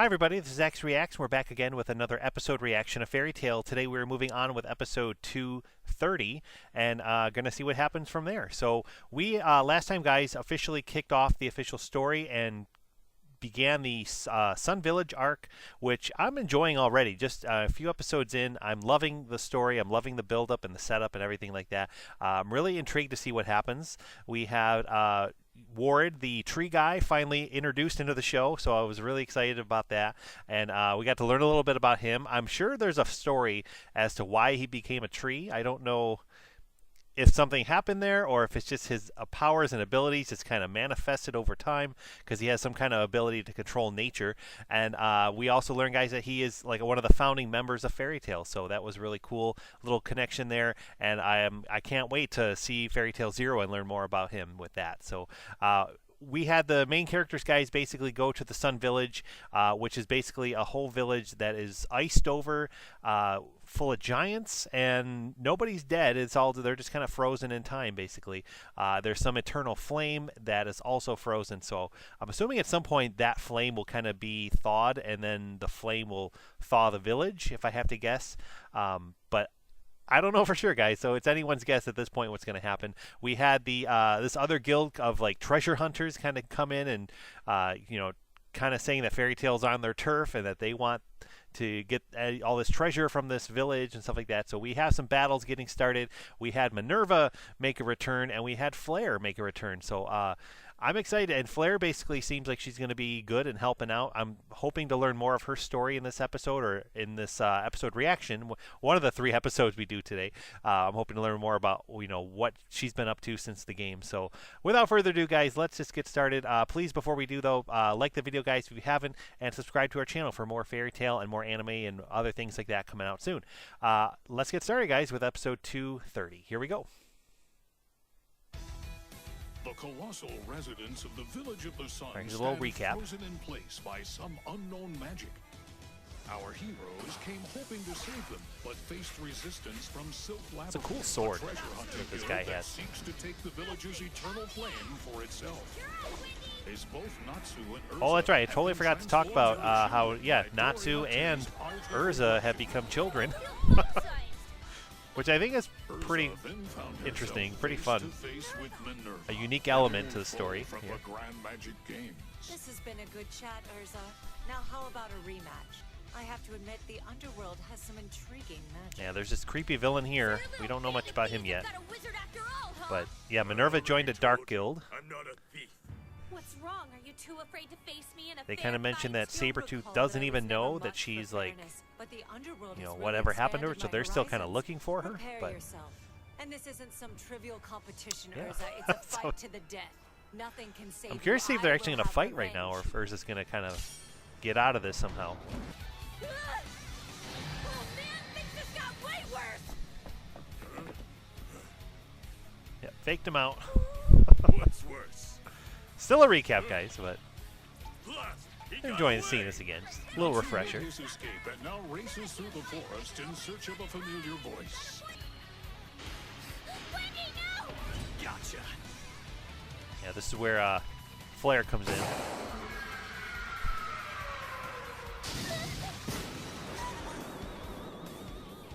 Hi everybody, this is X Reacts. We're back again with another episode reaction of Fairy Tail. Today we're moving on with episode 230 and going to see what happens from there. So we, last time guys, officially kicked off the official story and began the Sun Village arc, which I'm enjoying already. Just a few episodes in, I'm loving the story. I'm loving the build-up and the setup and everything like that. I'm really intrigued to see what happens. We have Ward, the tree guy, finally introduced into the show, so I was really excited about that. And we got to learn a little bit about him. I'm sure there's a story as to why he became a tree. I don't know if something happened there or if it's just his powers and abilities just kind of manifested over time, because he has some kind of ability to control nature. And we also learned, guys, that he is like one of the founding members of Fairy Tail, so that was really cool, little connection there. And I can't wait to see Fairy Tail Zero and learn more about him with that. So we had the main characters, guys, basically go to the Sun Village, which is basically a whole village that is iced over, full of giants, and nobody's dead. They're just kind of frozen in time, basically. There's some eternal flame that is also frozen, so I'm assuming at some point that flame will kind of be thawed, and then the flame will thaw the village, if I have to guess. But I don't know for sure, guys, so it's anyone's guess at this point what's going to happen. We had the this other guild of like treasure hunters kind of come in and kind of saying that Fairy Tail's on their turf and that they want to get all this treasure from this village and stuff like that. So we have some battles getting started. We had Minerva make a return, and we had Flare make a return. So I'm excited, and Flare basically seems like she's going to be good and helping out. I'm hoping to learn more of her story in this episode, or in this episode reaction, one of the 3 episodes we do today. I'm hoping to learn more about what she's been up to since the game. So without further ado, guys, let's just get started. Please, before we do though, like the video, guys, if you haven't, and subscribe to our channel for more Fairy Tail and more anime and other things like that coming out soon. Let's get started, guys, with episode 230. Here we go. The colossal residents of the Village of the Sun Here's a little recap. frozen in place by some unknown magic. Our heroes came hoping to save them, but faced resistance from Silk Labyrinth. It's a cool sword that this guy has. Seeks to take the village's eternal flame for itself. As both Natsu and Erza Oh, that's right. I totally forgot to talk about how, yeah, Natsu and Erza have become children. Which I think is pretty interesting, pretty fun. A unique element to the story. Yeah. This has been a good chat, Erza. Now how about a rematch? I have to admit, the underworld has some intriguing magic. Yeah, there's this creepy villain here. We don't know much about him yet. But yeah, Minerva joined a dark guild. I'm not a thief. What's wrong? Are you too afraid to face me in a They kind of mentioned that Sabretooth doesn't even know that she's like, whatever happened to her, so they're still kind of looking for her. But and this isn't some trivial competition, yeah. Erza. It's a fight to the death. Nothing can save I'm curious to see if they're actually going to fight right revenge. now, or if Erza's going to kind of get out of this somehow. Oh man, things just got way worse! Yeah, faked him out. What's worse? Still a recap, guys, but Plus, he I'm got enjoying away. seeing this again. Just a little refresher. His escape and now races through the forest in search of a familiar voice. Wendy, no! Gotcha. Yeah, this is where Flare comes in.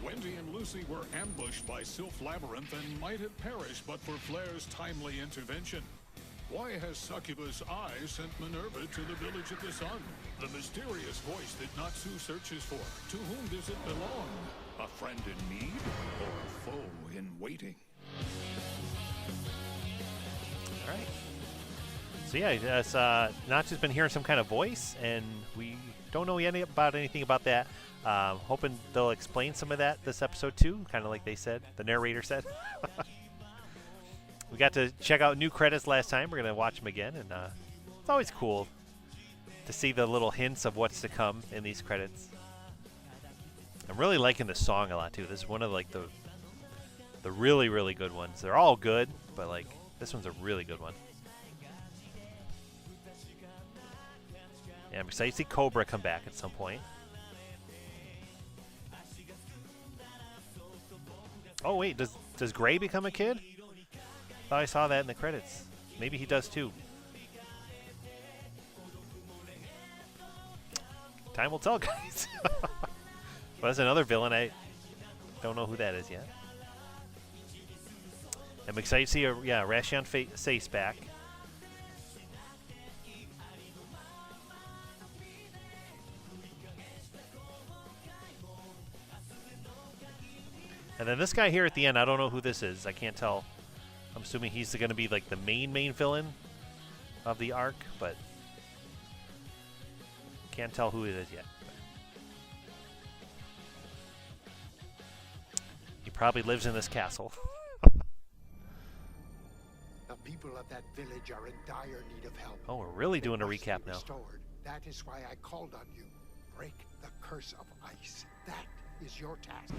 Wendy and Lucy were ambushed by Sylph Labyrinth and might have perished but for Flare's timely intervention. Why has Succubus Eye sent Minerva to the Village of the Sun? The mysterious voice that Natsu searches for. To whom does it belong? A friend in need or a foe in waiting? All right. So yeah, Natsu's been hearing some kind of voice, and we don't know anything about that. Hoping they'll explain some of that this episode too, kind of like they said, the narrator said. We got to check out new credits last time. We're going to watch them again, and it's always cool to see the little hints of what's to come in these credits. I'm really liking the song a lot too. This is one of like the really, really good ones. They're all good, but like this one's a really good one. Yeah, I'm excited to see Cobra come back at some point. Oh wait, does Gray become a kid? Thought I saw that in the credits. Maybe he does too. Time will tell, guys. Well, that's another villain. I don't know who that is yet. I'm excited to see Rashion Face back. And then this guy here at the end, I don't know who this is. I can't tell. I'm assuming he's going to be like the main villain of the arc, but can't tell who it is yet. He probably lives in this castle. The people of that village are in dire need of help. Oh, we're really doing a They must recap be now. restored. That is why I called on you. Break the curse of ice. That is your task.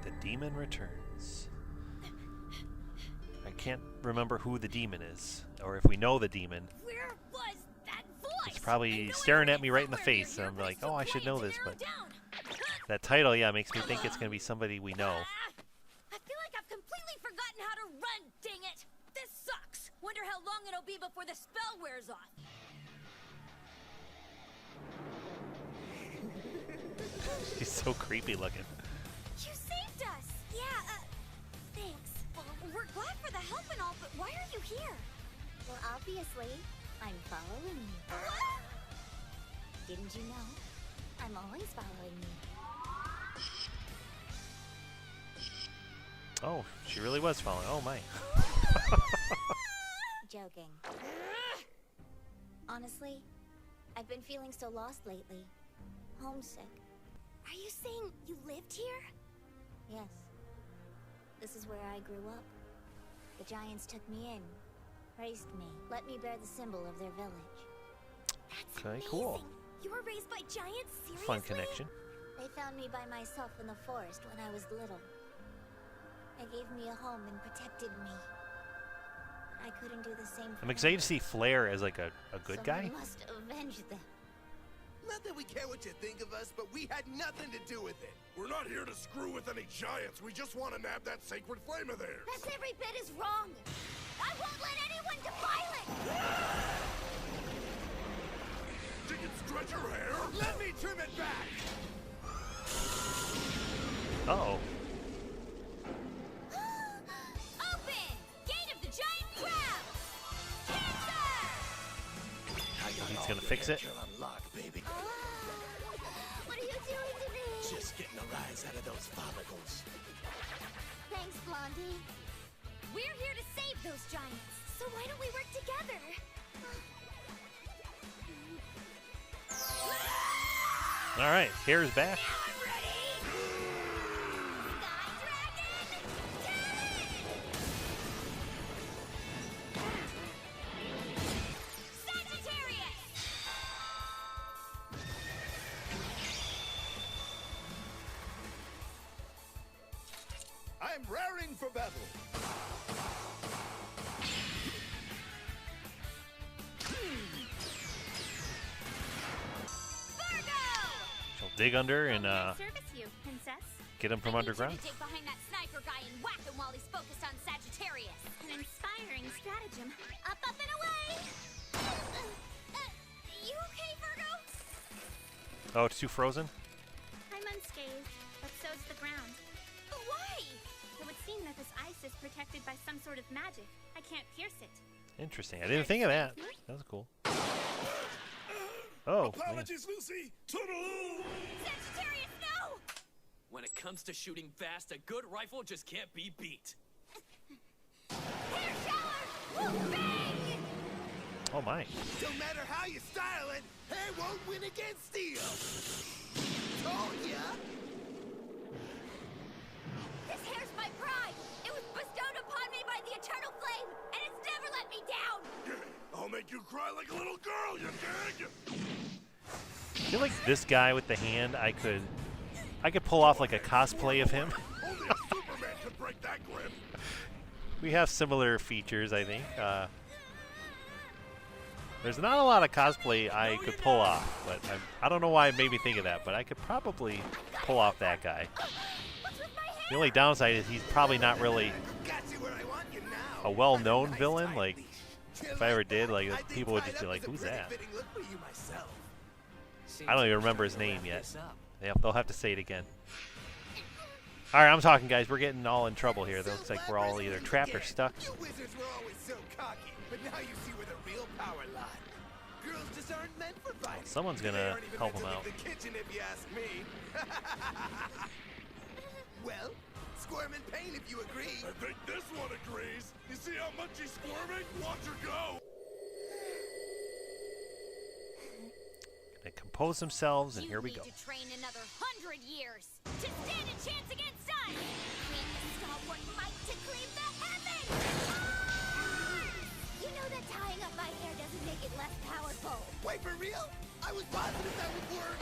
The demon returns. I can't remember who the demon is, or if we know the demon. Where was that voice? It's probably staring at me right in the face, and I'm like, oh, I should know this, but that title, yeah, makes me think it's going to be somebody we know. I feel like I've completely forgotten how to run, dang it! This sucks! Wonder how long it'll be before the spell wears off. He's so creepy looking. You saved us! Yeah, thanks. Well, we're glad for the help and all, but why are you here? Well, obviously, I'm following you. What? Didn't you know? I'm always following you. Oh, she really was following. Oh, my. Joking. Honestly, I've been feeling so lost lately. Homesick. Are you saying you lived here? Yes. This is where I grew up. The giants took me in, raised me, let me bear the symbol of their village. That's Okay, amazing. cool. You were raised by giants? Seriously? Fun connection. They found me by myself in the forest when I was little. They gave me a home and protected me. I couldn't do the same for I'm excited them. to see Flair as like a good guy. Someone must avenge them. Not that we care what you think of us, but we had nothing to do with it. We're not here to screw with any giants. We just want to nab that sacred flame of theirs. That's every bit as wrong. I won't let anyone defile it. You can stretch your hair. Let me trim it back! Uh-oh. Open! Gate of the giant crab! Cancer! He's gonna fix it. Unlock, baby. What are you doing to me? Just getting a rise out of those follicles. Thanks, Blondie. We're here to save those giants, so why don't we work together? All right, hair's back. Now I'm ready! Sky Dragon! Sagittarius! I'm raring for battle. She'll dig under and service you, princess. get him from underground. Dig behind that sniper guy and whack him while he's focused on Sagittarius. An inspiring stratagem. Up, up, and away! You okay, Virgo? Oh, it's too frozen? I'm unscathed, but so's the ground. But why? It would seem that this ice is protected by some sort of magic. I can't pierce it. Interesting. I didn't think of that. That was cool. Oh, man. Apologies, Lucy. Toodaloo. Sagittarius, no! When it comes to shooting fast, a good rifle just can't be beat. Hair shower! Woo, bang! Oh my. No matter how you style it, hair won't win against steel. Told ya. This hair's my pride! It was bestowed upon me by the eternal flame, and it's never let me down! Yeah, I'll make you cry like a little girl, you dig? I feel like this guy with the hand, I could pull off like a cosplay of him. Only a Superman could break that grip. We have similar features, I think. There's not a lot of cosplay I could pull off, but I don't know why it made me think of that, but I could probably pull off that guy. What's with my hair? The only downside is he's probably not really Got you where I want you now. a well-known villain. Like, If I ever did, like people would just be like, "Who's that?" I don't even remember his name yet. Yep, they'll have to say it again. All right, I'm talking, guys. We're getting all in trouble here. It looks like we're all either trapped or stuck. You wizards were always so cocky, but now you see where the real power lies. Girls just aren't meant for fighting. Someone's gonna help them out. The kitchen, if you ask me. Well, squirm in pain if you agree. I think this one agrees. You see how much he's squirming? Watch her go. They compose themselves, and here we go. You need to train another 100 years to stand a chance against us. Create the stalwart might to claim the heavens. You know that tying up my hair doesn't make it less powerful. Wait, for real? I was positive that would work.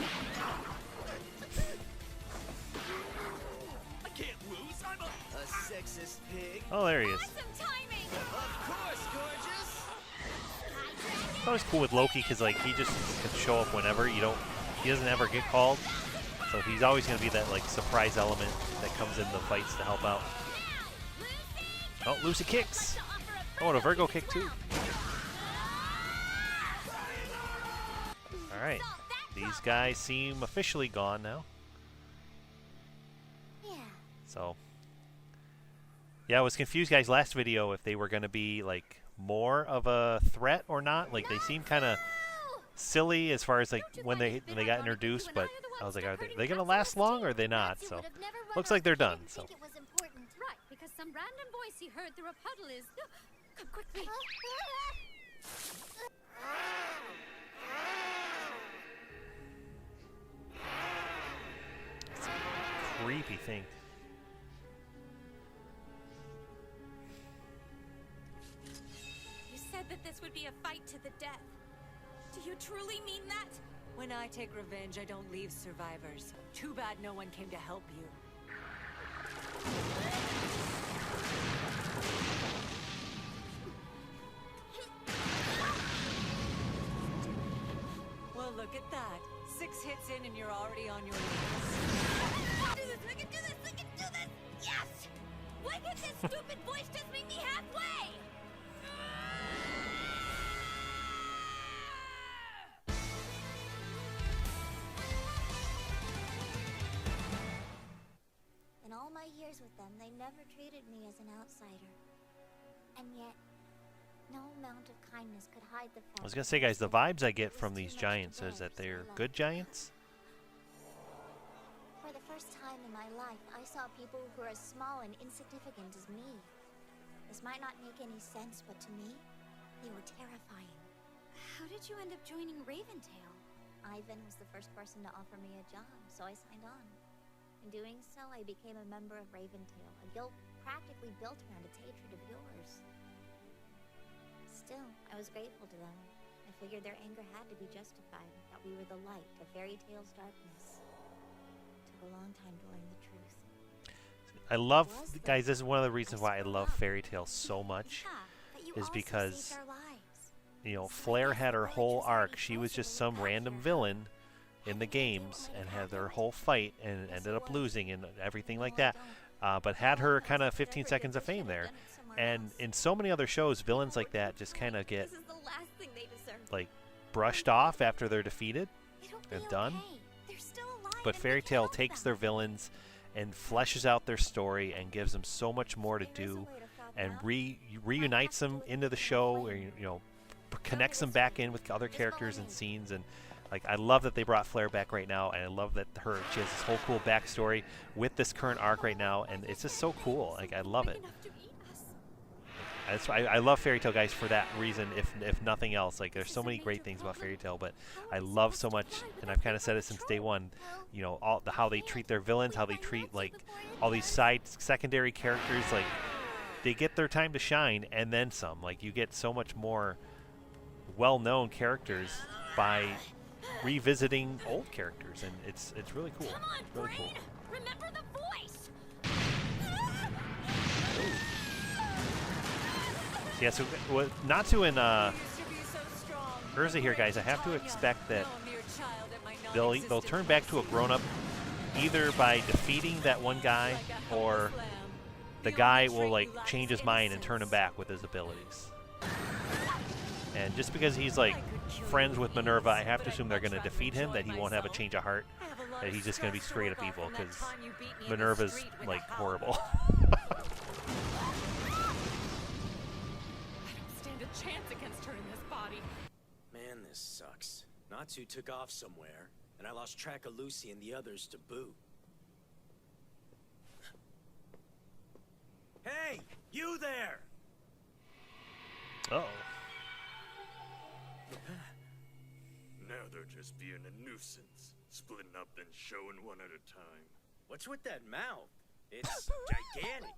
I can't lose. I'm a sexist pig. Oh, there he is. Awesome timing. Of course, gorgeous. It's always cool with Loki because like he just can show up whenever. He doesn't ever get called, so he's always going to be that like surprise element that comes in the fights to help out. Oh, Lucy kicks. Oh, and a Virgo kick too. All right, these guys seem officially gone now. Yeah. So yeah, I was confused, guys. Last video if they were going to be like more of a threat or not. Like they seem kind of silly as far as like when they got introduced, but I was like, are they gonna last long or are they not? So looks like they're done. So Right, because some random voice he heard through a puddle is. Come quickly. it's a creepy thing. You said that this would be a fight to the death. Do you truly mean that? When I take revenge, I don't leave survivors. Too bad no one came to help you. Well, look at that. 6 hits in and you're already on your knees. Do this, we can do this, we can do this! Yes! Why can't this stupid voice just meet me halfway? In all my years with them, they never treated me as an outsider. And yet, no amount of kindness could hide the fact. I was gonna say, guys, the vibes I get from these giants is that they're good giants. For the first time in my life, I saw people who were as small and insignificant as me. This might not make any sense, but to me, they were terrifying. How did you end up joining Raventail? Ivan was the first person to offer me a job, so I signed on. In doing so, I became a member of Raventail, a guild practically built around its hatred of yours. Still, I was grateful to them. I figured their anger had to be justified, that we were the light of Fairy Tale's darkness. It took a long time to learn the truth. I love, guys, this is one of the reasons why I love Fairy Tale so much, is because, you know, Flare had her whole arc. She was just some random villain in the games and had their whole fight and ended up losing and everything like that, but had her kind of 15 seconds of fame there. And in so many other shows, villains like that just kind of get like brushed off after they're defeated and done. But Fairy Tale takes their villains and fleshes out their story and gives them so much more to do, and reunites them into the show, or you know, connects them back in with other characters and scenes. And like, I love that they brought Flare back right now, and I love that she has this whole cool backstory with this current arc right now, and it's just so cool. Like, I love it. I love Fairy Tale, guys, for that reason, if nothing else. Like, there's so many great things about Fairy Tale, but I love so much, and I've kind of said it since day one, you know, how they treat their villains, how they treat, like, all these secondary characters. Like, they get their time to shine, and then some. Like, you get so much more well-known characters by revisiting old characters, and it's really cool. Come on, it's really cool. Remember the voice. Yeah, so Natsu and Erza here, guys, I have to expect that they'll turn back to a grown-up either by defeating that one guy, or the guy will like change his mind and turn him back with his abilities. And just because he's like friends with Minerva, I have to assume they're going to defeat him, that he won't have a change of heart, that he's just going to be straight up evil, because Minerva's like horrible. Stand a chance against her in this body. Man, this sucks. Natsu took off somewhere, and I lost track of Lucy and the others to boot. Hey, you there! Uh-oh. Now they're just being a nuisance, splitting up and showing one at a time. What's with that mouth? It's gigantic.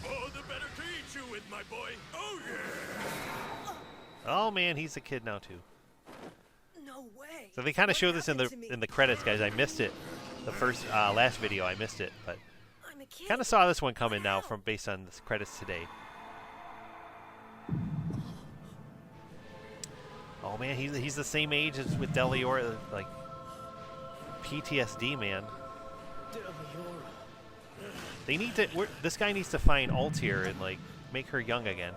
Oh, the better to eat you with, my boy. Oh, yeah! Oh man, he's a kid now too. No way. So they kind of show this in the credits, guys. I missed it. The first last video, I missed it, but I'm a kid. kind of saw this one coming now from based on the credits today. Oh man, he's the same age as with Deliora, like PTSD, man. They need to. This guy needs to find Altair and like make her young again.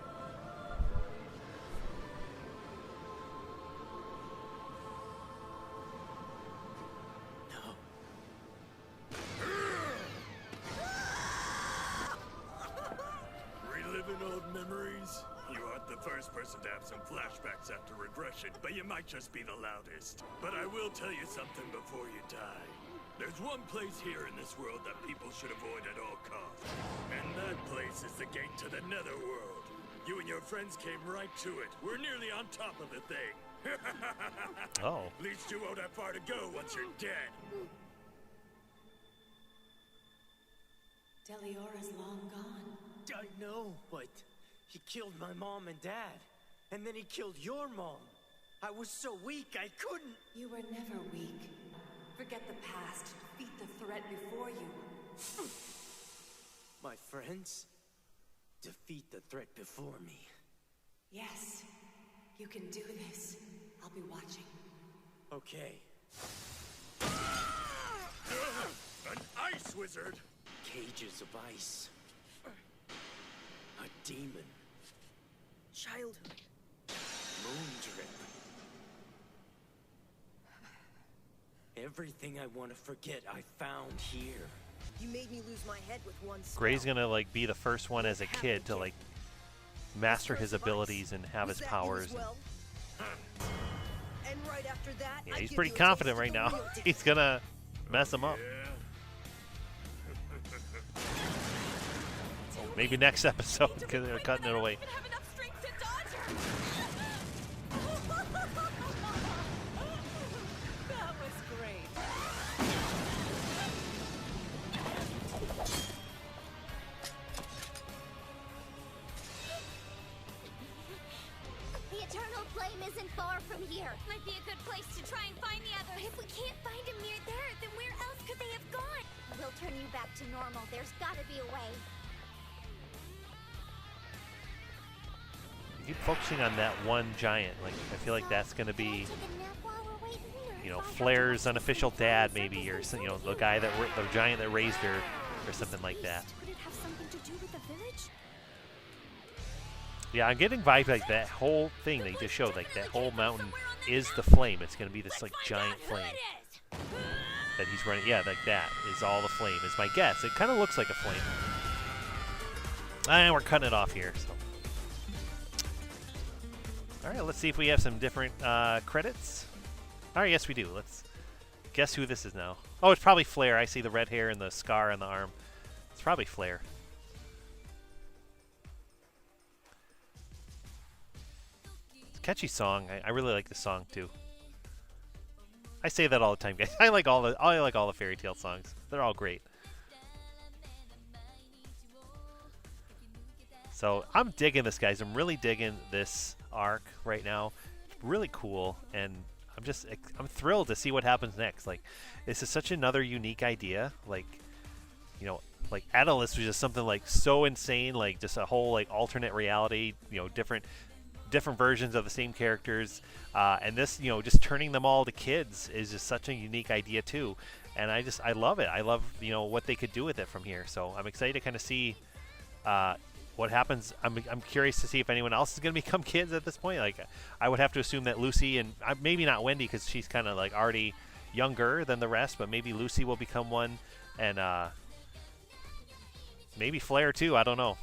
Reliving old memories? You aren't the first person to have some flashbacks after regression, but you might just be the loudest. But I will tell you something before you die. There's one place here in this world that people should avoid at all costs. And that place is the gate to the netherworld. You and your friends came right to it. We're nearly on top of the thing. Oh. At least you won't have far to go once you're dead. Deliora's long gone. I know, but he killed my mom and dad. And then he killed your mom. I was so weak, I couldn't. You were never weak. Forget the past. Defeat the threat before you. My friends? Defeat the threat before me. Yes. You can do this. I'll be watching. Okay. An ice wizard! Cages of ice. A demon. Childhood. Moon drip. Everything I want to forget, I found here. You made me lose my head with one spell. Gray's gonna like be the first one as a kid to like master his abilities and have his powers. And right after that, Yeah, he's pretty confident right now. He's gonna mess him up. Maybe next episode because they're cutting it away. That was great. The eternal flame isn't far from here. Might be a good place to try and find the others. If we can't find him near there, then where else could they have gone? We'll turn you back to normal. There's gotta be a way. Keep focusing on that one giant. Like I feel like that's gonna be, you know, Flair's unofficial dad, maybe, or you know, the guy that the giant that raised her, or something like that. Could it have something to do with the village? Yeah, I'm getting vibes like that whole thing they just showed, like that whole mountain is the flame. It's gonna be this like giant flame that he's running. Yeah, like that is all the flame. Is my guess. It kind of looks like a flame. And we're cutting it off here. So. All right, let's see if we have some different credits. All right, yes we do. Let's guess who this is now. Oh, it's probably Flair. I see the red hair and the scar on the arm. It's probably Flair. It's a catchy song. I really like this song too. I say that all the time, guys. I like all the fairy tale songs. They're all great. So I'm digging this, guys. I'm really digging this arc right now. It's really cool, and I'm thrilled to see what happens next. Like, this is such another unique idea. Like, you know, like Atlas was just something like so insane, like just a whole like alternate reality. You know, different versions of the same characters, and this, you know, just turning them all to kids is just such a unique idea too. And I love it. I love, you know, what they could do with it from here. So I'm excited to kind of see. what happens. I'm curious to see if anyone else is going to become kids at this point. Like, I would have to assume that Lucy and maybe not Wendy because she's kind of like already younger than the rest, but maybe Lucy will become one, and maybe Flair too. I don't know.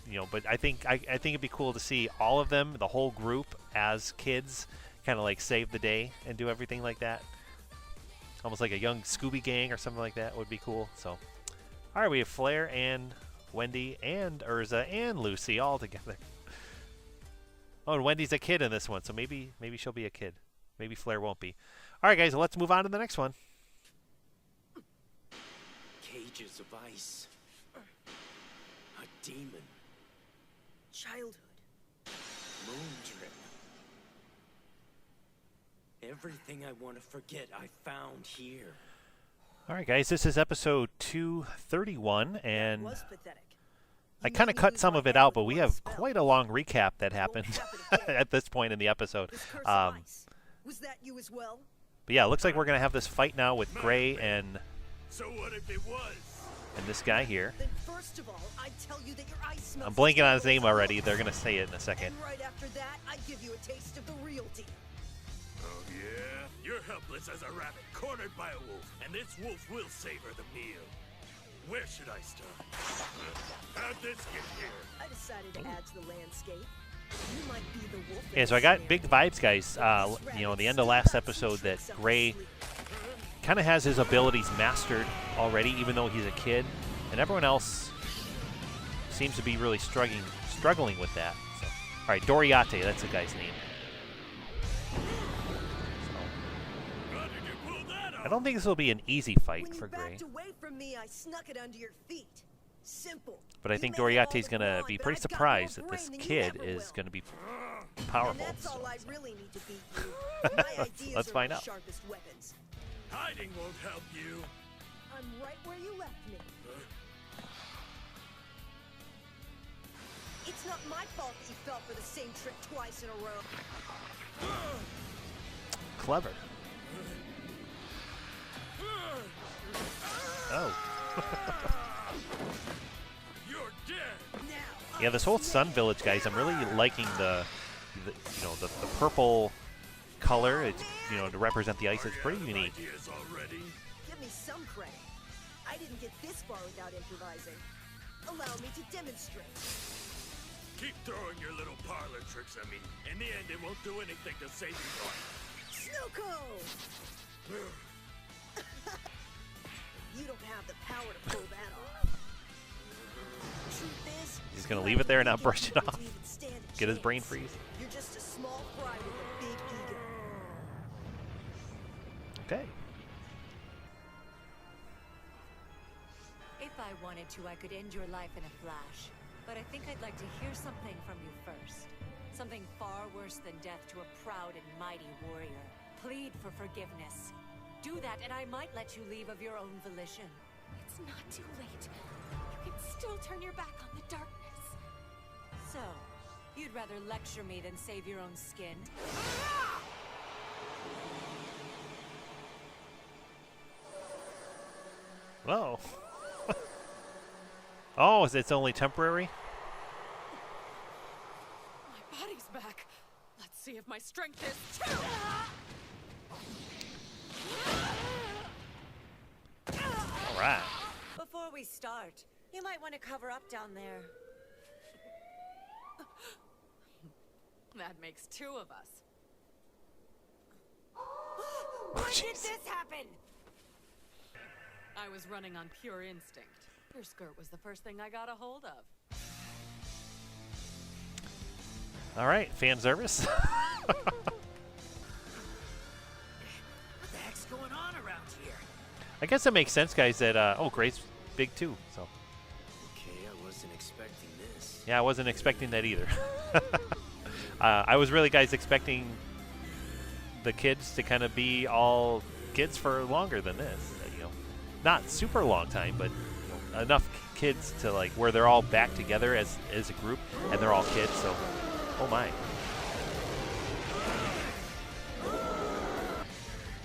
You know, but I think it'd be cool to see all of them, the whole group, as kids, kind of like save the day and do everything like that. Almost like a young Scooby Gang or something like that would be cool. So, all right, we have Flair and Wendy and Erza and Lucy all together. Oh, and Wendy's a kid in this one, so maybe she'll be a kid. Maybe Flair won't be. All right, guys, let's move on to the next one. Cages of ice. A demon. Childhood. Moon trip. Everything I want to forget, I found here. All right, guys, this is episode 231, and Was pathetic. I kind of cut some of it out, but we have quite a long recap that happened at this point in the episode. Was that you as well? But yeah, it looks like we're going to have this fight now with Gray and So what if it was? this guy here. Then first of all, I tell you that your ice smells. I'm blanking on his name already. They're going to say it in a second. And right after that, I give you a taste of the real deal. Oh yeah? You're helpless as a rabbit, cornered by a wolf, and this wolf will savor the meal. Where should I start? How'd this get here? I decided to add to the landscape. You might be the wolf. Yeah, so I got big vibes, guys. You know, the end of last episode that Gray kind of has his abilities mastered already, even though he's a kid, and everyone else seems to be really struggling with that. So, all right, Doriate, that's the guy's name. I don't think this will be an easy fight for Gray. Away from me, I snuck it under your feet. Simple. But I think Doriate's going to be pretty surprised that this kid is going to be powerful. And that's all I really need to beat you. My ideas Let's are find the out. sharpest weapons. Hiding won't help you. I'm right where you left me. It's not my fault that you fell for the same trick twice in a row. Clever. Oh. You're dead. Yeah, this whole Sun Village, guys, I'm really liking the you know, the purple color. It's, you know, to represent the ice. It's pretty unique. Give me some credit. I didn't get this far without improvising. Allow me to demonstrate. Keep throwing your little parlor tricks at me. In the end, it won't do anything to save you from Snuko! You don't have the power to pull that off. Truth is, He's going to leave it there and not brush it off. Get his brain freeze. You're just a small fry with a big ego. Okay. If I wanted to, I could end your life in a flash. But I think I'd like to hear something from you first. Something far worse than death to a proud and mighty warrior. Plead for forgiveness. Do that, and I might let you leave of your own volition. It's not too late. You can still turn your back on the darkness. So, you'd rather lecture me than save your own skin? Oh. Oh, it's only temporary? My body's back. Let's see if my strength is too. All right. Before we start, you might want to cover up down there. That makes two of us. Why did this happen? I was running on pure instinct. Your skirt was the first thing I got a hold of. All right, fan service. What the heck's going on around here? I guess it makes sense, guys, that, oh, Gray's big too, so. Okay, I wasn't expecting this. Yeah, I wasn't expecting that either. I was really, guys, expecting the kids to kind of be all kids for longer than this. You know, not super long time, but you know, enough kids to like where they're all back together as a group and they're all kids. So, oh my.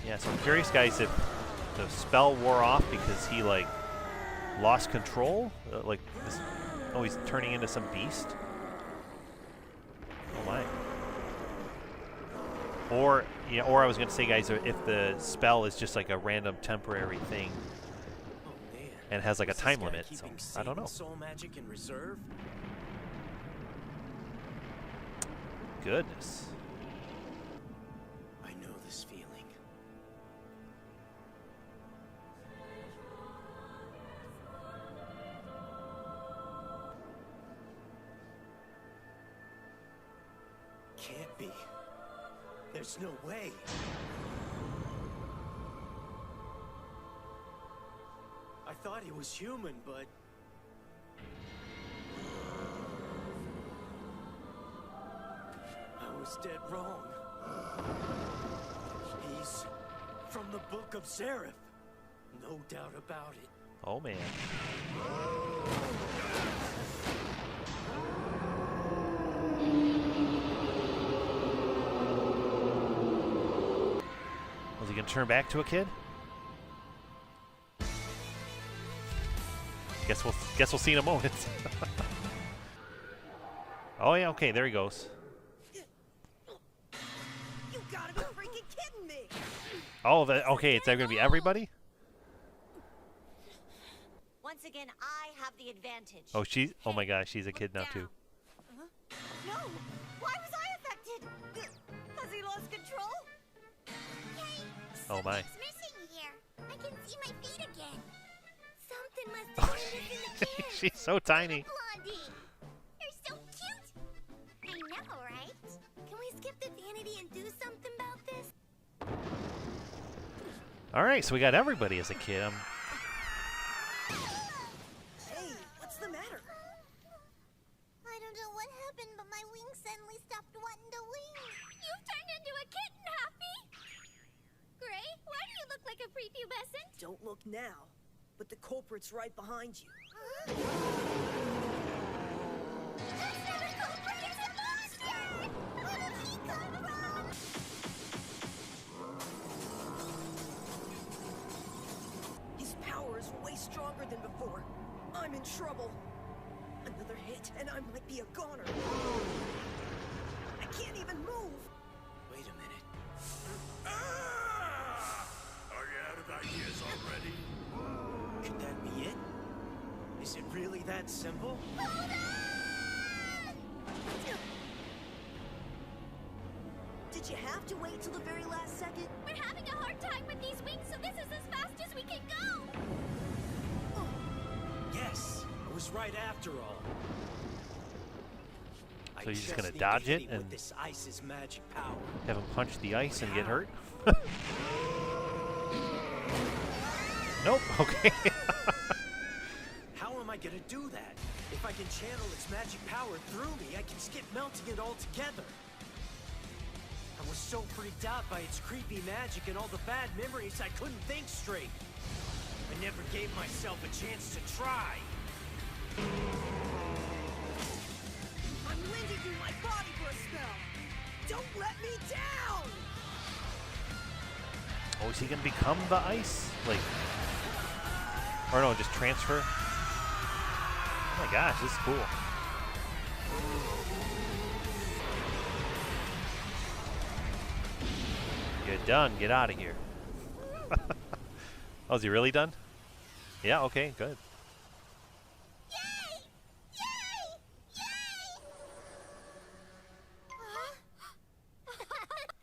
Yeah, so I'm curious, guys, if the spell wore off because he like lost control, like this, Oh, he's turning into some beast? Oh my. Or, yeah, or I was going to say, guys, if the spell is just like a random temporary thing and has like a time limit, so I don't know. Soul magic in reserve? Goodness. I know this feeling. Can't be. There's no way. I thought he was human, but... I was dead wrong. He's from the Book of Zareth. No doubt about it. Oh, man. Was he gonna turn back to a kid? Guess we'll see in a moment. Oh yeah, okay, there he goes. You gotta be freaking kidding me! Oh, okay, it's gonna be everybody? Once again, I have the advantage. Oh, oh my gosh, she's a kid now too. No! Why was I affected? Has he lost control? Hey, Oh my. something's missing here. I can see my feet again. Something must have been in the kid. She's so tiny. Blondie, you're so cute. I know, right? Can we skip the vanity and do something about this? All right, so we got everybody as a kid. Hey, what's the matter? I don't know what happened, but my wings suddenly stopped wanting to wing. You've turned into a kitten, Happy. Gray, why do you look like a prepubescent? Don't look now, but the culprit's right behind you. That's not a culprit, it's a monster! Where did he come from? His power is way stronger than before. I'm in trouble. Another hit, and I might be a goner. I can't even move. Wait a minute. Are you out of ideas already? Could that be it? Is it really that simple? Did you have to wait till the very last second? We're having a hard time with these wings, so this is as fast as we can go. Yes, I was right after all. So you're just gonna need dodge hit it him and with this ice's magic power. have him punch the ice and get hurt? Nope. Okay. How am I gonna do that? If I can channel its magic power through me, I can skip melting it altogether. I was so freaked out by its creepy magic and all the bad memories, I couldn't think straight. I never gave myself a chance to try. I'm lending you my body for a spell. Don't let me down! Oh, is he gonna become the ice? Like, or no, just transfer? Oh my gosh, this is cool. You're done. Get out of here. Oh, is he really done? Yeah, okay, good. Yay! Yay! Yay!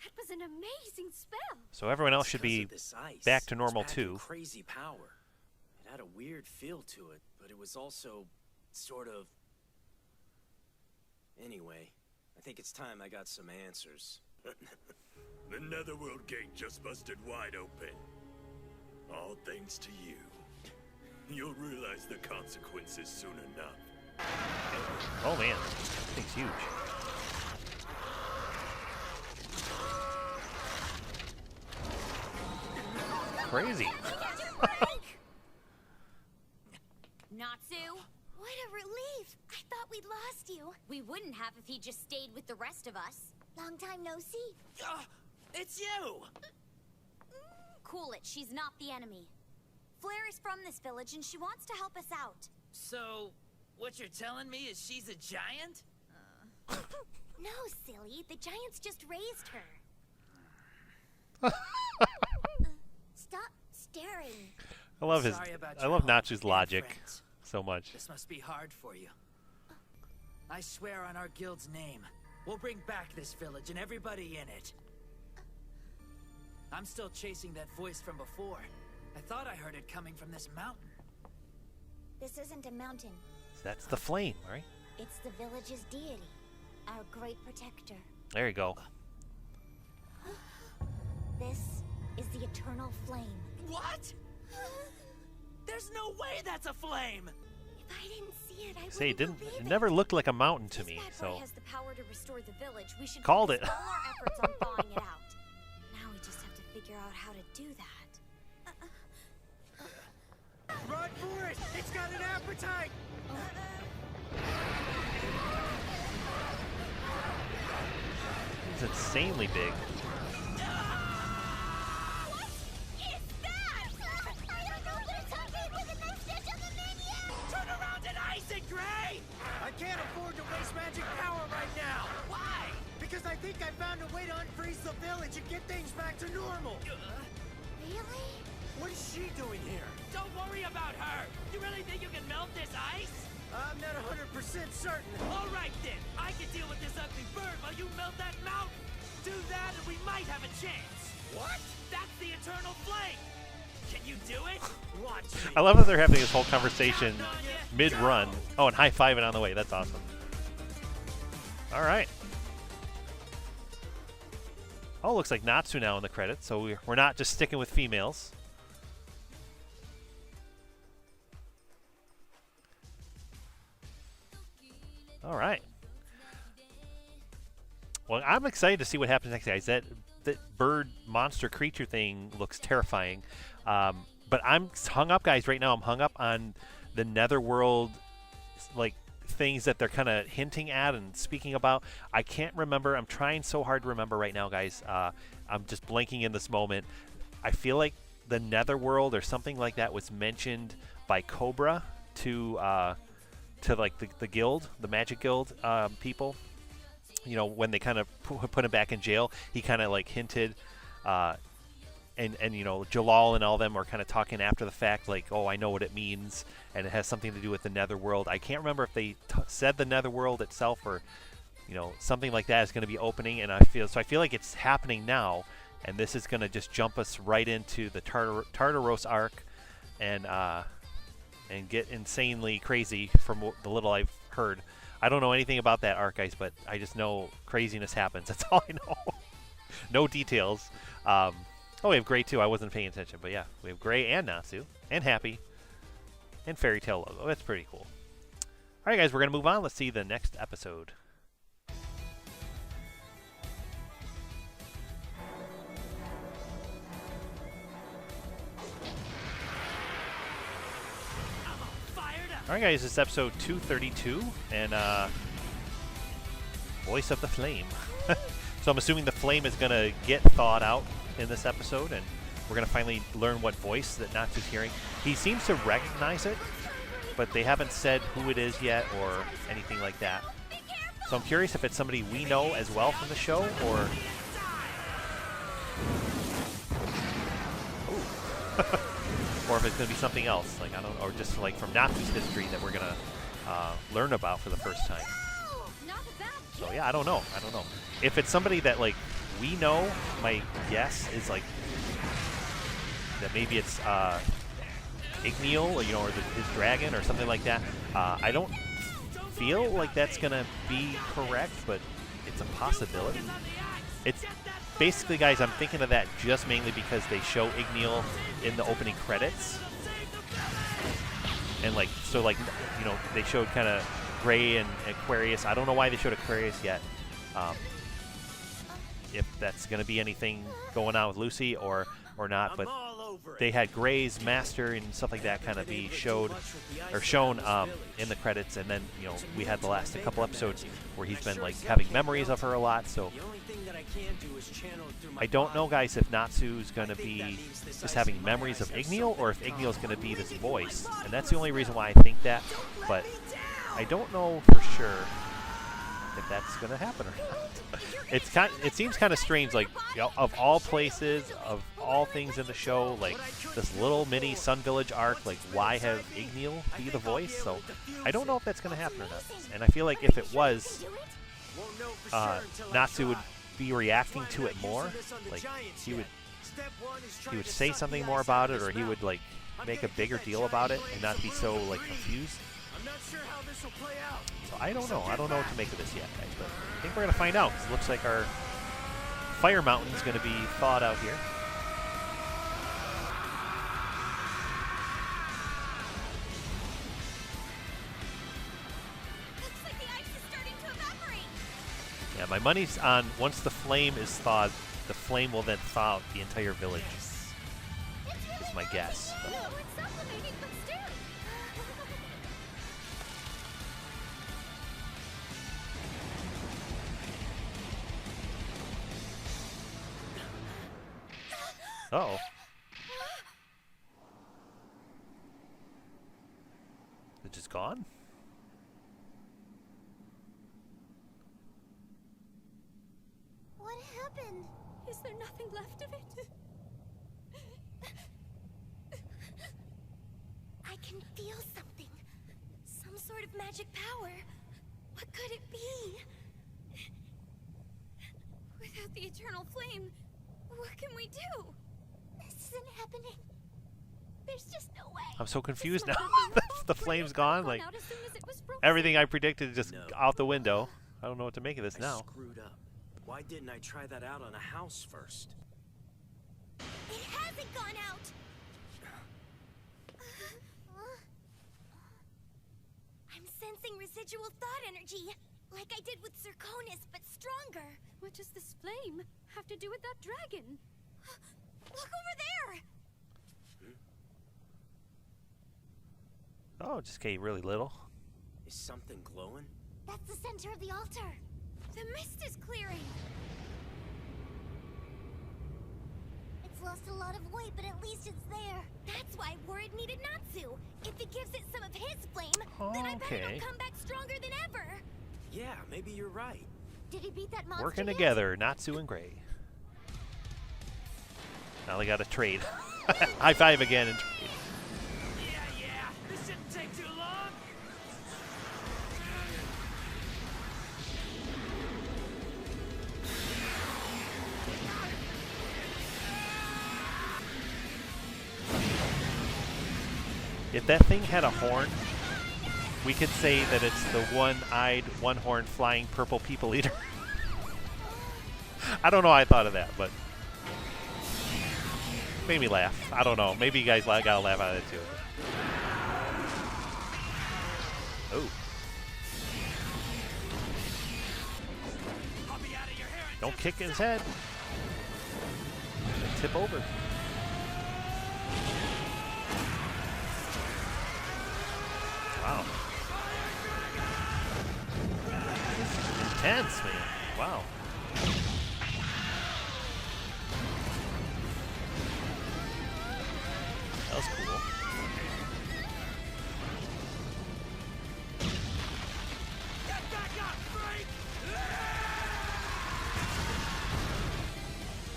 That was an amazing spell. So everyone else should Because be of this ice, back to normal it's packing too. Crazy power. It had a weird feel to it, but it was also sort of. Anyway, I think it's time I got some answers. The Netherworld gate just busted wide open. All thanks to you. You'll realize the consequences soon enough. Oh man, this thing's huge. Crazy. Natsu? What a relief! I thought we'd lost you. We wouldn't have if he just stayed with the rest of us. Long time no see. It's you! Cool it, she's not the enemy. Flair is from this village and she wants to help us out. So, What you're telling me is she's a giant? No, silly. The giants just raised her. Stop staring. I love Natsu's logic so much. This must be hard for you. I swear on our guild's name, we'll bring back this village and everybody in it. I'm still chasing that voice from before. I thought I heard it coming from this mountain. This isn't a mountain. That's the flame, right? It's the village's deity, our great protector. There you go. This is the eternal flame. What? There's no way that's a flame! If I didn't see it, I Say it wouldn't didn't. believe It never looked like a mountain to This me. bad boy So has the power to restore the village. We should Called focus it. all our efforts on thawing it out. Now we just have to figure out how to do that. Run for it! It's got an appetite! it's insanely big. Turn around and ice it, Gray! I can't afford to waste magic power right now! Why? Because I think I found a way to unfreeze the village and get things back to normal! Really? What is she doing here? Don't worry about her! You really think you can melt this ice? I'm not 100% certain. All right then, I can deal with this ugly bird while you melt that mountain. Do that and we might have a chance. What? That's the eternal flame. Can you do it? Watch me. I love that they're having this whole conversation mid-run. Oh, and high-fiving on the way. That's awesome. All right. Oh, looks like Natsu now in the credits, so we're not just sticking with females. All right. Well, I'm excited to see what happens next, guys. That bird monster creature thing looks terrifying. But I'm hung up, guys. Right now, I'm hung up on the Netherworld, like, things that they're kind of hinting at and speaking about. I can't remember. I'm trying so hard to remember right now, guys. I'm just blanking in this moment. I feel like the Netherworld or something like that was mentioned by Cobra to like the guild, the Magic Guild people. You know, when they kind of put him back in jail, he kind of like hinted, and you know, Jalal and all them were kind of talking after the fact, like, oh, I know what it means, and it has something to do with the Netherworld. I can't remember if they said the Netherworld itself or, you know, something like that is going to be opening, and I feel like it's happening now, and this is going to just jump us right into the Tartaros arc, and get insanely crazy from the little I've heard. I don't know anything about that arc, guys, but I just know craziness happens. That's all I know. No details. Oh, we have Gray too. I wasn't paying attention, but yeah, we have Gray and Natsu and Happy and Fairy Tale logo. That's pretty cool. All right, guys, we're gonna move on. Let's see the next episode. All right, guys, it's episode 232, and Voice of the Flame. So I'm assuming the flame is going to get thawed out in this episode, and we're going to finally learn what voice that Natsu's hearing. He seems to recognize it, but they haven't said who it is yet or anything like that. So I'm curious if it's somebody we know as well from the show, or... or if it's going to be something else, like, I don't know, or just like from Natsu's history that we're going to learn about for the first time. So yeah, I don't know. If it's somebody that, like, we know, my guess is, like, that maybe it's Igneal, or, you know, or his dragon or something like that. I don't feel like that's going to be correct, but it's a possibility. It's basically, guys, I'm thinking of that just mainly because they show Igneal in the opening credits. And, like, so, like, you know, they showed kind of Gray and Aquarius. I don't know why they showed Aquarius yet. If that's going to be anything going on with Lucy or not, but they had Gray's master and stuff like that kind of be shown in the credits, and then, you know, we had the last couple episodes where he's been, like, having memories of her a lot. So I don't know, guys, if Natsu's going to be just having memories of Igneal, or if Igneal's going to be this voice, and that's the only reason why I think that. But I don't know for sure if that's gonna happen or not. It seems kind of strange, like, you know, of all places, of all things in the show, like this little mini Sun Village arc, like why have Igneel be the voice? So I don't know if that's gonna happen or not. And I feel like if it was, Natsu would be reacting to it more. Like he would say something more about it, or he would like make a bigger deal about it and not be so like confused. So I don't know. I don't know what to make of this yet, guys. But I think we're gonna find out. 'Cause it looks like our fire mountain is gonna be thawed out here. Looks like the ice is starting to evaporate. Yeah, my money's on once the flame is thawed, the flame will then thaw out the entire village. Is my guess. But No, it's supplementing, but still. uh-oh. It just gone? What happened? Is there nothing left of it? I can feel something. Some sort of magic power. What could it be? Without the eternal flame, what can we do? This isn't happening. There's just no way. I'm so confused now. This The flame's gone. Like Out as soon as it was broken. everything I predicted is just out the window. I don't know what to make of this I now. screwed up. Why didn't I try that out on a house first? It hasn't gone out. I'm sensing residual thought energy, like I did with Zirconis, but stronger. What does this flame have to do with that dragon? Look over there. Oh, it just came really little. Is something glowing? That's the center of the altar. The mist is clearing. It's lost a lot of weight, but at least it's there. That's why Word needed Natsu. If it gives it some of his flame, then I bet it'll come back stronger than ever. Yeah, maybe you're right. Did he beat that monster Working yet? together, Natsu and Gray. Now they got to trade. High five again and trade. Yeah. This shouldn't take too long. If that thing had a horn, we could say that it's the one-eyed, one-horned, flying purple people eater. I don't know why I thought of that, but made me laugh. I don't know. Maybe you guys got a laugh out of it too. Oh. Don't kick his head. Tip over. Wow. Intense, man. Wow. That was cool. Get back up, freak!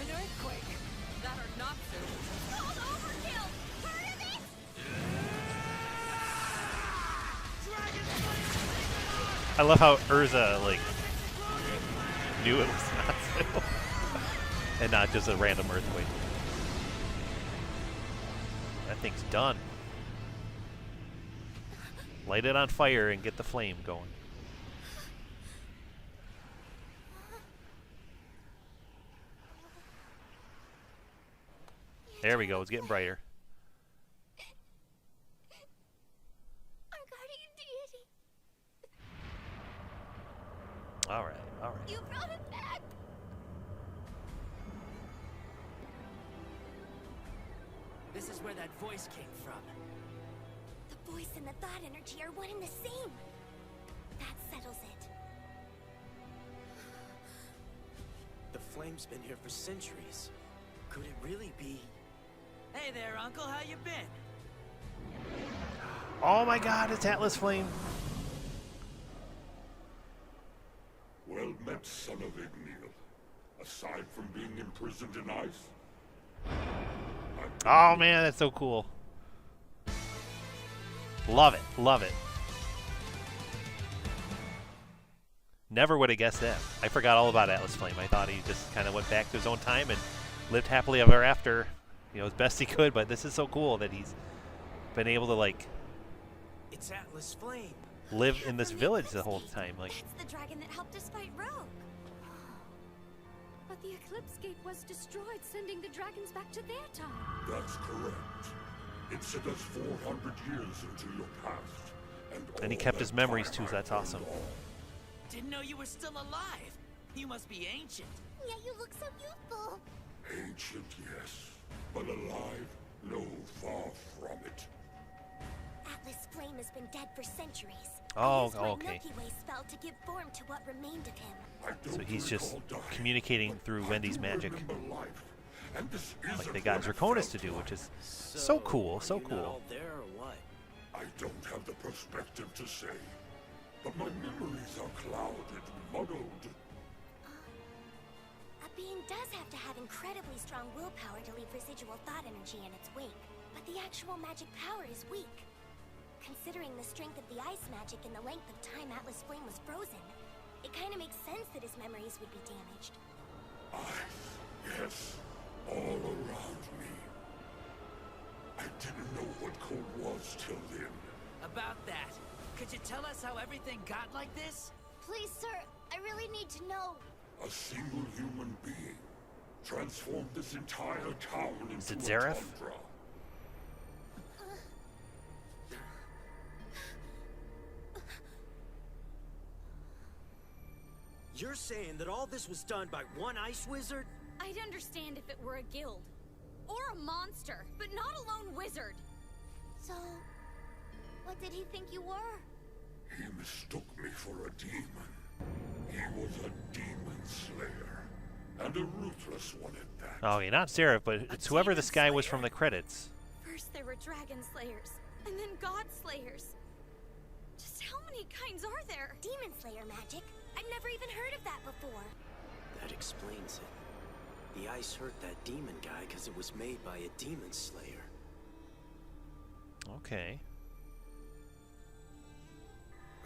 An earthquake. That or Natsu. Called overkill. Heard of it? I love how Erza, like, knew it was Natsu. And not just a random earthquake. That thing's done. Light it on fire and get the flame going. There we go. It's getting brighter. Our guardian deity. All right. All right. You brought it back. This is where that voice came from. The voice and the thought energy are one and the same. That settles it. The flame's been here for centuries. Could it really be? Hey there, Uncle. How you been? Oh my God! It's Atlas Flame. that son of Igneal, aside from being imprisoned in ice? Oh man, that's so cool. Love it, love it. Never would have guessed that. I forgot all about Atlas Flame. I thought he just kind of went back to his own time and lived happily ever after, you know, as best he could. But this is so cool that he's been able to, like, It's Atlas Flame. live in this village the whole time. Like, It's the dragon that helped us fight Rogue. But the Eclipse Gate was destroyed, sending the dragons back to their time. That's correct. It sent us 400 years into your past. and he kept his memories too, so that's awesome. Didn't know you were still alive. You must be ancient. Yet you look so youthful. Ancient, yes, but alive, no, far from it. Atlas Flame has been dead for centuries. Oh, I used my okay. Milky Way spell to give form to what remained of him. So he's just communicating through Wendy's magic. And this is Like they got Draconis to do, which is so cool, so cool. There or what? I don't have the perspective to say, but my memories are clouded, muddled. A being does have to have incredibly strong willpower to leave residual thought energy in its wake, but the actual magic power is weak. Considering the strength of the ice magic and the length of time Atlas Flame was frozen, it kind of makes sense that his memories would be damaged. Ice, yes, all around me. I didn't know what cold was till then. About that, could you tell us how everything got like this? Please, sir, I really need to know. A single human being transformed this entire town into it a Zareth? tundra. You're saying that all this was done by one ice wizard? I'd understand if it were a guild. Or a monster, but not a lone wizard. So, what did he think you were? He mistook me for a demon. He was a demon slayer, and a ruthless one at that. Oh, yeah, not Seraph, but it's whoever this guy was from the credits. First there were dragon slayers, and then god slayers. Just how many kinds are there? Demon slayer magic? I've never even heard of that before. That explains it. The ice hurt that demon guy because it was made by a demon slayer. Okay.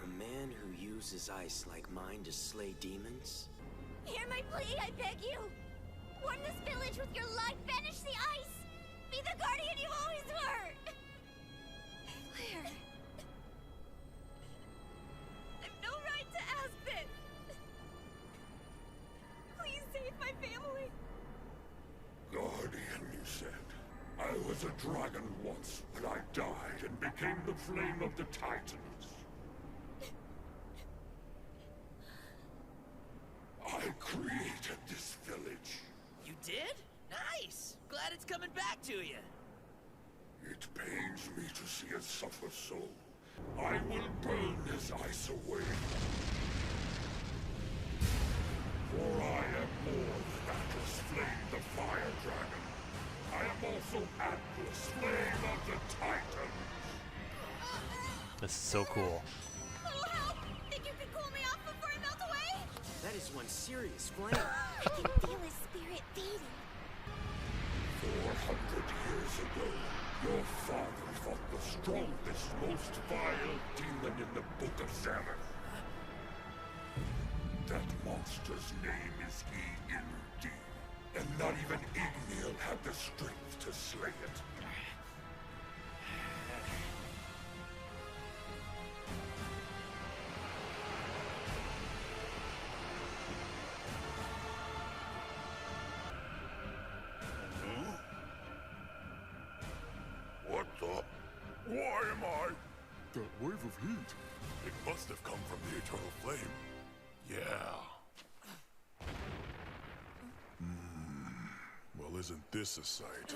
A man who uses ice like mine to slay demons? Hear my plea, I beg you! Warm this village with your life, banish the ice! Be the guardian you always were! Claire. I've no right to ask this! Please save my family! Guardian, you said. I was a dragon once, but I died and became the flame of the Titans. I created this village. You did? Nice! Glad it's coming back to you. It pains me to see it suffer so. I will burn this ice away. For I am more than Atlas Flame the Fire Dragon. I am also Atlas Flame of the Titans. This is so cool. Little help! Think you could cool me off before I melt away? That is one serious flame. I can feel his spirit fading. 400 years ago, your father fought the strongest, most vile demon in the Book of Zareth. That monster's name is E-N-D, and not even Igneal had the strength to slay it. What the? Why am I? That wave of heat. It must have come from the eternal flame. Yeah. Well, isn't this a sight?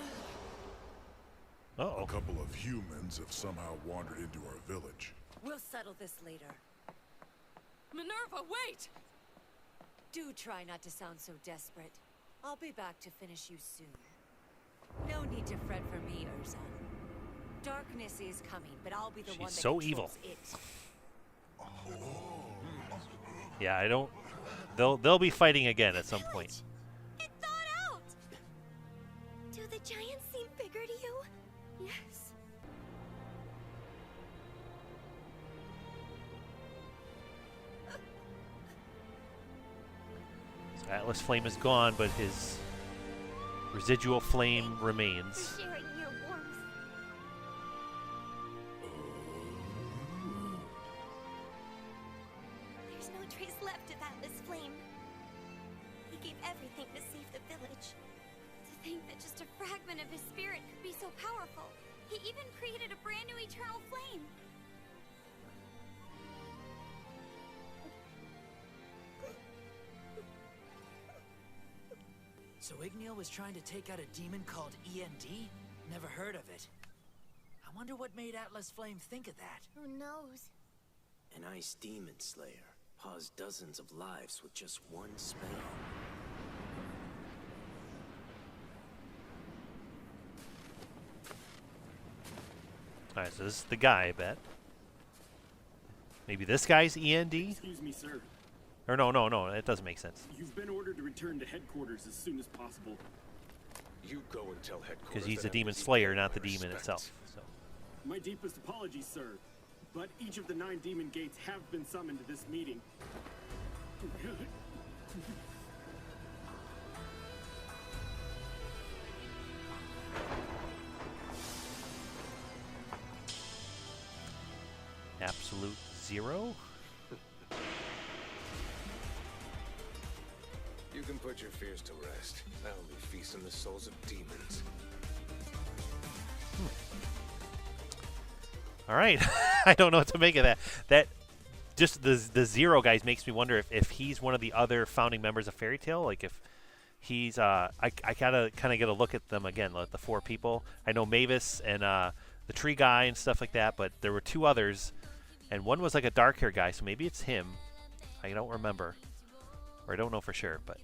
Uh-oh. A couple of humans have somehow wandered into our village. We'll settle this later. Minerva, wait! Do try not to sound so desperate. I'll be back to finish you soon. No need to fret for me, Erza. Darkness is coming, but I'll be the one that so evil. controls it. Yeah, I don't they'll be fighting again at some point. It thawed out! Do the giants seem bigger to you? Yes. So Atlas Flame is gone, but his residual flame remains. Sharing your warmth. There's no trace left of Atlas Flame. He gave everything to save the village. To think that just a fragment of his spirit could be so powerful. He even created a brand new eternal flame. So Igneal was trying to take out a demon called END? Never heard of it. I wonder what made Atlas Flame think of that. Who knows? An ice demon slayer paused dozens of lives with just one spell. Alright, so this is the guy, I bet. Maybe this guy's END? Excuse me, sir. Or no, it doesn't make sense. You've been ordered to return to headquarters as soon as possible. You go and tell headquarters. Because he's the that demon I'm slayer, not the respect. demon itself. So. My deepest apologies, sir. But each of the 9 demon gates have been summoned to this meeting. Absolute zero? You can put your fears to rest. I'll be feasting the souls of demons. All right. I don't know what to make of that. That just the zero guys makes me wonder if he's one of the other founding members of Fairy Tail. Like if he's I gotta kind of get a look at them again, like the 4 people. I know Mavis and the tree guy and stuff like that, but there were 2 others, and one was like a dark hair guy, so maybe it's him. I don't remember, or I don't know for sure, but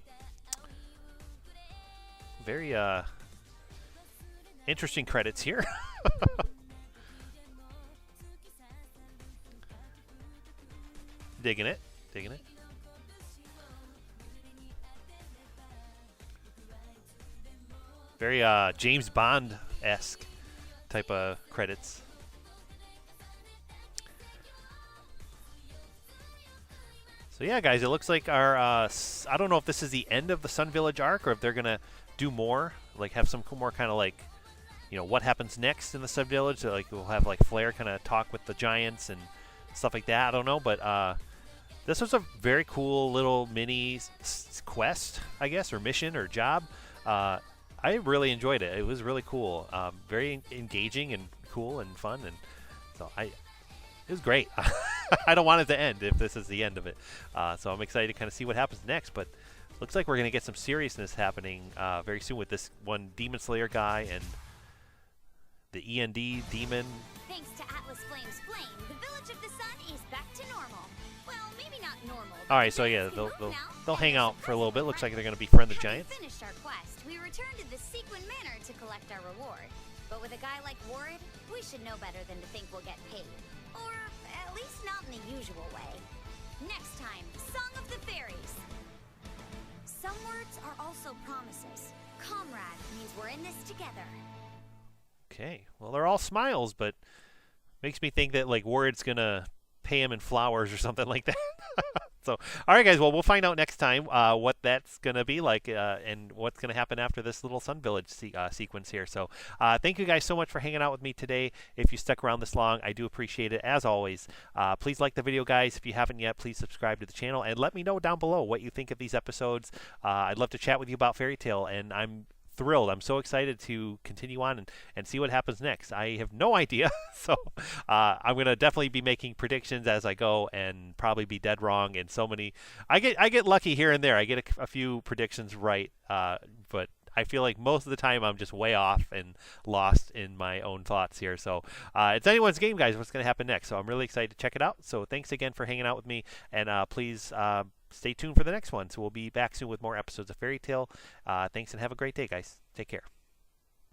very interesting credits here. Digging it. Very James Bond-esque type of credits. So yeah, guys, it looks like our I don't know if this is the end of the Sun Village arc or if they're gonna do more, like have some more kind of like, you know, what happens next in the Sun Village. So, like we'll have like Flare kind of talk with the giants and stuff like that. I don't know, but this was a very cool little mini quest, I guess, or mission or job. I really enjoyed it. It was really cool, very engaging and cool and fun, and so it was great. I don't want it to end if this is the end of it. So I'm excited to kind of see what happens next. But looks like we're going to get some seriousness happening very soon with this one Demon Slayer guy and the END demon. Thanks to Atlas Flame's flame, the Village of the Sun is back to normal. Well, maybe not normal. All right, so yeah, they'll hang out for a little bit. Looks like they're going to befriend the giants. Having finished our quest, we return to the Sequin Manor to collect our reward. But with a guy like Ward, we should know better than to think we'll get paid. Or at least not in the usual way. Next time, Song of the Fairies. Some words are also promises. Comrade means we're in this together. Okay, well, they're all smiles, but makes me think that like Ward's going to pay him in flowers or something like that. So, all right, guys. Well, we'll find out next time what that's going to be like and what's going to happen after this little Sun Village sequence here. So, thank you guys so much for hanging out with me today. If you stuck around this long, I do appreciate it. As always, please like the video, guys. If you haven't yet, please subscribe to the channel and let me know down below what you think of these episodes. I'd love to chat with you about Fairy Tail, and I'm thrilled. I'm so excited to continue on and see what happens next. I have no idea, so I'm gonna definitely be making predictions as I go and probably be dead wrong. And so many, I get lucky here and there. I get a few predictions right, but I feel like most of the time I'm just way off and lost in my own thoughts here. So it's anyone's game, guys. What's gonna happen next? So I'm really excited to check it out. So thanks again for hanging out with me, and please. Stay tuned for the next one. So we'll be back soon with more episodes of Fairy Tail. Thanks and have a great day, guys. Take care.